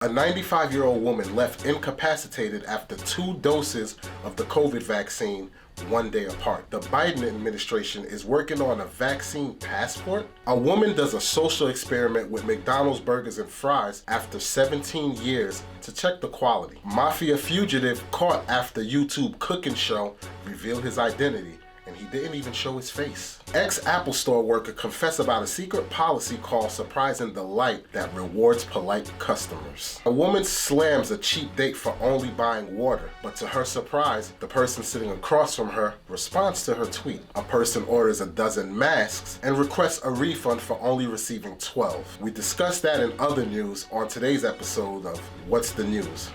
A 95-year-old woman left incapacitated after 2 doses of the COVID vaccine 1 day apart. The Biden administration is working on a vaccine passport. A woman does a social experiment with McDonald's burgers and fries after 17 years to check the quality. Mafia fugitive caught after YouTube cooking show revealed his identity, and he didn't even show his face. Ex-Apple Store worker confessed about a secret policy called Surprise and Delight that rewards polite customers. A woman slams a cheap date for only buying water, but to her surprise, the person sitting across from her responds to her tweet. A person orders a dozen masks and requests a refund for only receiving 12. We discussed that and other news on today's episode of What's the News?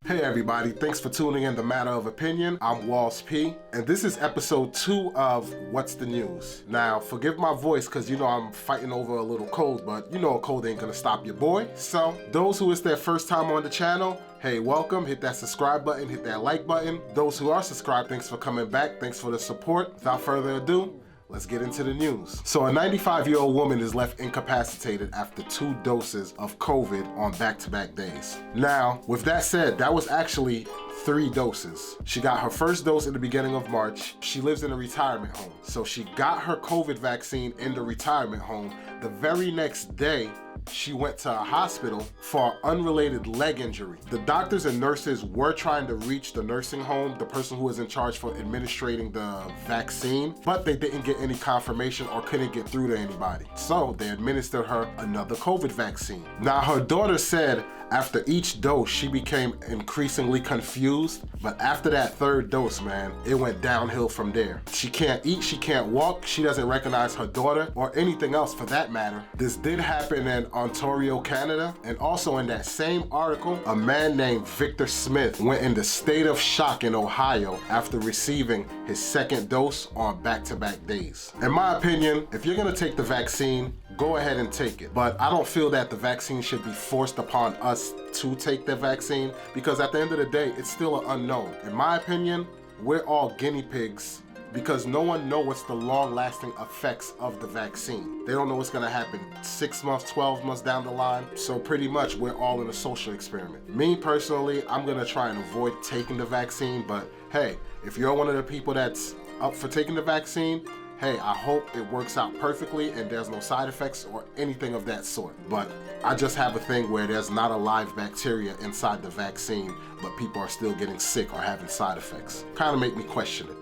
Hey everybody, thanks for tuning in to Matter of Opinion. I'm Walls P, and this is episode 2 of What's the News. Now, forgive my voice because you know I'm fighting over a little cold, but you know a cold ain't gonna stop your boy. So, those who it's their first time on the channel, hey, welcome. Hit that subscribe button, hit that like button. Those who are subscribed, thanks for coming back. Thanks for the support. Without further ado, let's get into the news. So a 95-year-old woman is left incapacitated after 2 doses of COVID on back-to-back days. Now, with that said, that was actually 3 doses. She got her first dose in the beginning of March. She lives in a retirement home. So she got her COVID vaccine in the retirement home. The very next day, she went to a hospital for an unrelated leg injury. The doctors and nurses were trying to reach the nursing home, the person who was in charge for administering the vaccine, but they didn't get any confirmation or couldn't get through to anybody. So they administered her another COVID vaccine. Now her daughter said after each dose, she became increasingly confused, but after that 3rd dose, man, it went downhill from there. She can't eat, she can't walk, she doesn't recognize her daughter or anything else for that matter. This did happen in Ontario, Canada, and also in that same article, a man named Victor Smith went into state of shock in Ohio after receiving his 2nd dose on back-to-back days. In my opinion, if you're gonna take the vaccine, go ahead and take it. But I don't feel that the vaccine should be forced upon us to take the vaccine, because at the end of the day, it's still an unknown. In my opinion, we're all guinea pigs because no one knows what's the long-lasting effects of the vaccine. They don't know what's gonna happen 6 months, 12 months down the line. So pretty much we're all in a social experiment. Me personally, I'm gonna try and avoid taking the vaccine, but hey, if you're one of the people that's up for taking the vaccine, hey, I hope it works out perfectly and there's no side effects or anything of that sort. But I just have a thing where there's not a live bacteria inside the vaccine, but people are still getting sick or having side effects. Kind of make me question it.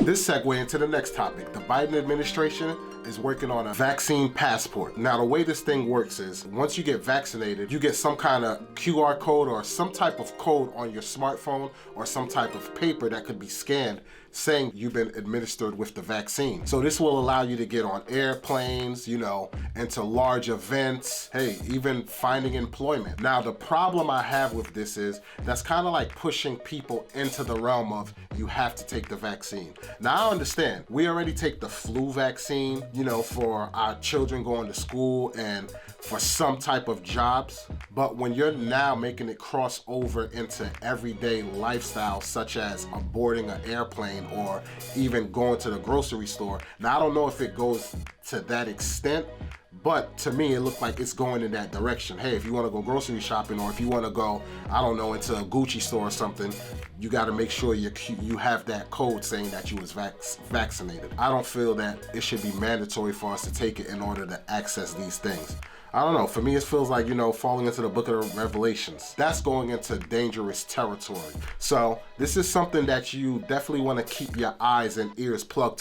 This segue into the next topic. The Biden administration is working on a vaccine passport. Now, the way this thing works is once you get vaccinated, you get some kind of QR code or some type of code on your smartphone or some type of paper that could be scanned saying you've been administered with the vaccine. So this will allow you to get on airplanes, you know, into large events, hey, even finding employment. Now, the problem I have with this is that's kind of like pushing people into the realm of you have to take the vaccine. Now, I understand we already take the flu vaccine, you know, for our children going to school and for some type of jobs, but when you're now making it cross over into everyday lifestyle, such as boarding an airplane or even going to the grocery store. Now, I don't know if it goes to that extent, but to me, it looked like it's going in that direction. Hey, if you want to go grocery shopping or if you want to go, I don't know, into a Gucci store or something, you got to make sure you have that code saying that you was vaccinated. I don't feel that it should be mandatory for us to take it in order to access these things. I don't know, for me it feels like, you know, falling into the book of Revelations. That's going into dangerous territory. So this is something that you definitely want to keep your eyes and ears plugged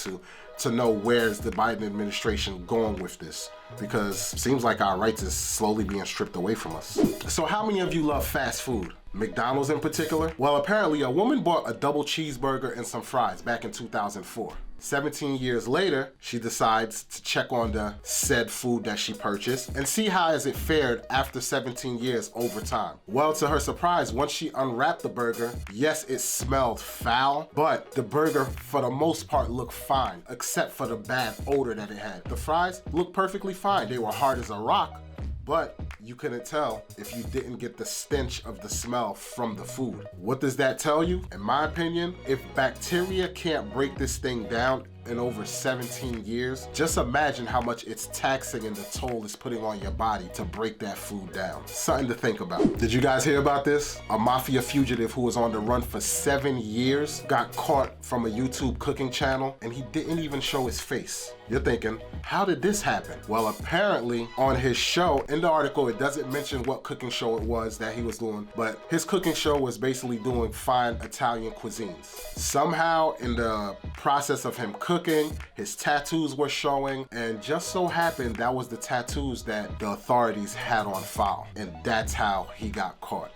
to know where's the Biden administration going with this, because it seems like our rights is slowly being stripped away from us. So how many of you love fast food? McDonald's in particular? Well, apparently a woman bought a double cheeseburger and some fries back in 2004. 17 years later, she decides to check on the said food that she purchased and see how has it fared after 17 years over time. Well, to her surprise, once she unwrapped the burger, yes, it smelled foul, but the burger for the most part looked fine, except for the bad odor that it had. The fries looked perfectly fine. They were hard as a rock, but you couldn't tell if you didn't get the stench of the smell from the food. What does that tell you? In my opinion, if bacteria can't break this thing down, in over 17 years. Just imagine how much it's taxing and the toll it's putting on your body to break that food down. Something to think about. Did you guys hear about this? A Mafia fugitive who was on the run for 7 years got caught from a YouTube cooking channel, and he didn't even show his face. You're thinking, how did this happen? Well, apparently on his show, in the article, it doesn't mention what cooking show it was that he was doing, but his cooking show was basically doing fine Italian cuisines. Somehow in the process of him cooking, his tattoos were showing, and just so happened that was the tattoos that the authorities had on file, and that's how he got caught.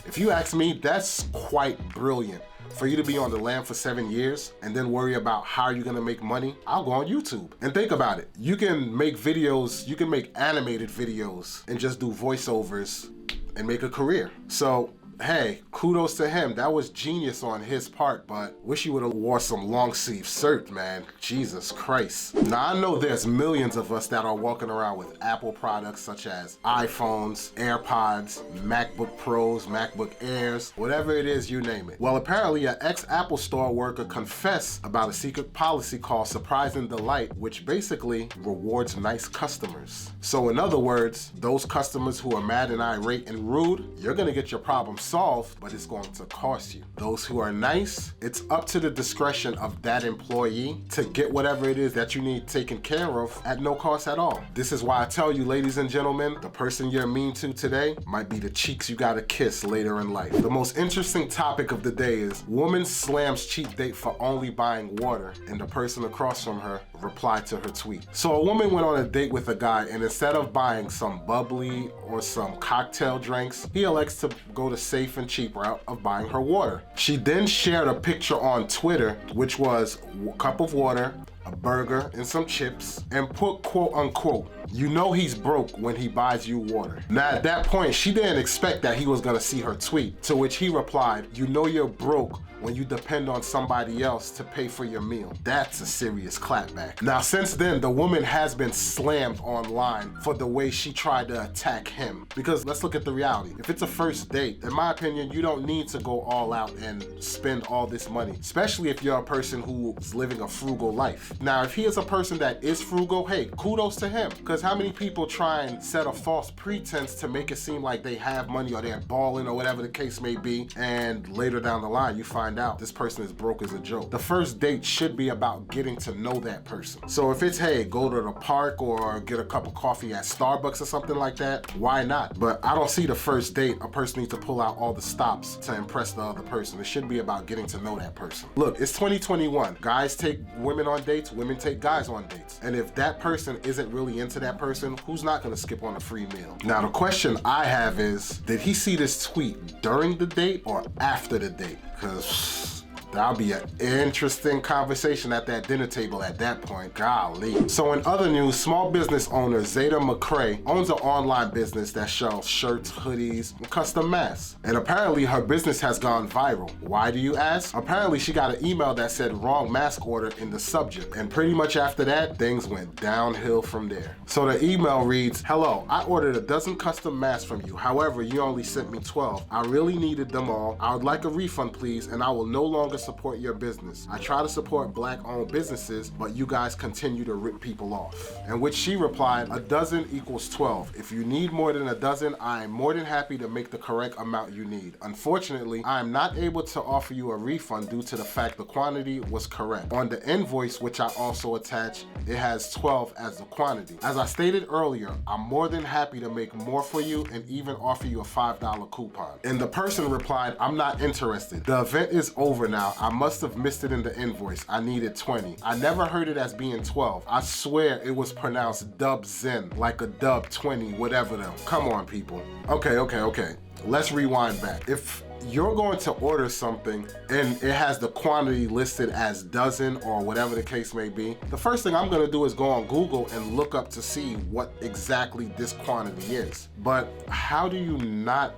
If you ask me, that's quite brilliant. For you to be on the lam for 7 years and then worry about how you're gonna make money, I'll go on YouTube. And think about it. You can make videos, you can make animated videos and just do voiceovers and make a career. So, hey, kudos to him. That was genius on his part, but wish he would have wore some long sleeve shirt, man. Jesus Christ. Now, I know there's millions of us that are walking around with Apple products such as iPhones, AirPods, MacBook Pros, MacBook Airs, whatever it is, you name it. Well, apparently an ex-Apple store worker confessed about a secret policy called Surprise and Delight, which basically rewards nice customers. So in other words, those customers who are mad and irate and rude, you're gonna get your problem solved, but it's going to cost you. Those who are nice, it's up to the discretion of that employee to get whatever it is that you need taken care of at no cost at all. This is why I tell you, ladies and gentlemen, the person you're mean to today might be the cheeks you gotta kiss later in life. The most interesting topic of the day is woman slams cheap date for only buying water, and the person across from her replied to her tweet. So a woman went on a date with a guy, and instead of buying some bubbly or some cocktail drinks, he elects to go the safe and cheap route of buying her water. She then shared a picture on Twitter, which was a cup of water, a burger, and some chips, and put quote unquote, "You know he's broke when he buys you water." Now at that point, she didn't expect that he was gonna see her tweet, to which he replied, "You know you're broke when you depend on somebody else to pay for your meal." That's a serious clapback. Now since then, the woman has been slammed online for the way she tried to attack him. Because let's look at the reality. If it's a first date, in my opinion, you don't need to go all out and spend all this money, especially if you're a person who's living a frugal life. Now, if he is a person that is frugal, hey, kudos to him. Because how many people try and set a false pretense to make it seem like they have money or they're balling or whatever the case may be, and later down the line, you find out this person is broke as a joke. The first date should be about getting to know that person. So if it's, hey, go to the park or get a cup of coffee at Starbucks or something like that, why not? But I don't see the first date a person needs to pull out all the stops to impress the other person. It should be about getting to know that person. Look, it's 2021. Guys take women on dates, women take guys on dates. And if that person isn't really into that person, who's not gonna skip on a free meal? Now the question I have is, did he see this tweet during the date or after the date? Because that'll be an interesting conversation at that dinner table at that point. Golly. So in other news, small business owner Zeta McCrae owns an online business that sells shirts, hoodies, and custom masks. And apparently her business has gone viral. Why do you ask? Apparently she got an email that said wrong mask order in the subject. And pretty much after that, things went downhill from there. So the email reads, "Hello, I ordered a dozen custom masks from you. However, you only sent me 12. I really needed them all. I would like a refund, please, and I will no longer support your business. I try to support Black-owned businesses, but you guys continue to rip people off." And which she replied, "A dozen equals 12. If you need more than a dozen, I am more than happy to make the correct amount you need. Unfortunately, I am not able to offer you a refund due to the fact the quantity was correct. On the invoice, which I also attached, it has 12 as the quantity. As I stated earlier, I'm more than happy to make more for you and even offer you a $5 coupon." And the person replied, "I'm not interested. The event is over now. I must have missed it in the invoice. I needed 20. I never heard it as being 12. I swear it was pronounced dub zen, like a dub 20, whatever though." Come on, people. Okay. Let's rewind back. If you're going to order something and it has the quantity listed as dozen or whatever the case may be, the first thing I'm gonna do is go on Google and look up to see what exactly this quantity is. But how do you not?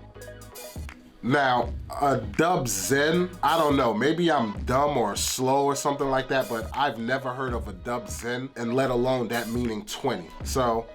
Now, a dub zen, I don't know, maybe I'm dumb or slow or something like that, but I've never heard of a dub zen, and let alone that meaning 20. So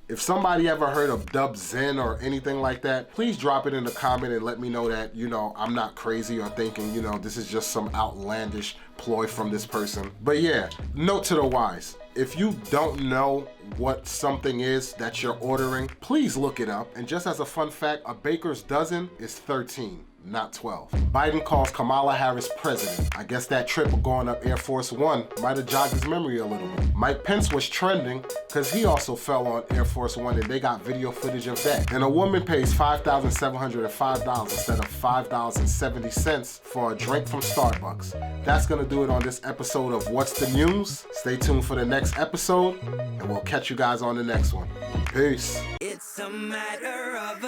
if somebody ever heard of dub zen or anything like that, please drop it in the comment and let me know that, I'm not crazy or thinking, this is just some outlandish ploy from this person. But yeah, note to the wise. If you don't know what something is that you're ordering, please look it up. And just as a fun fact, a baker's dozen is 13, not 12. Biden calls Kamala Harris president. I guess that trip of going up Air Force One might have jogged his memory a little bit. Mike Pence was trending because he also fell on Air Force One and they got video footage of that. And a woman pays $5,705 instead of $5.70 for a drink from Starbucks. That's gonna do it on this episode of What's the News? Stay tuned for the next episode and we'll catch you guys on the next one. Peace. It's a matter of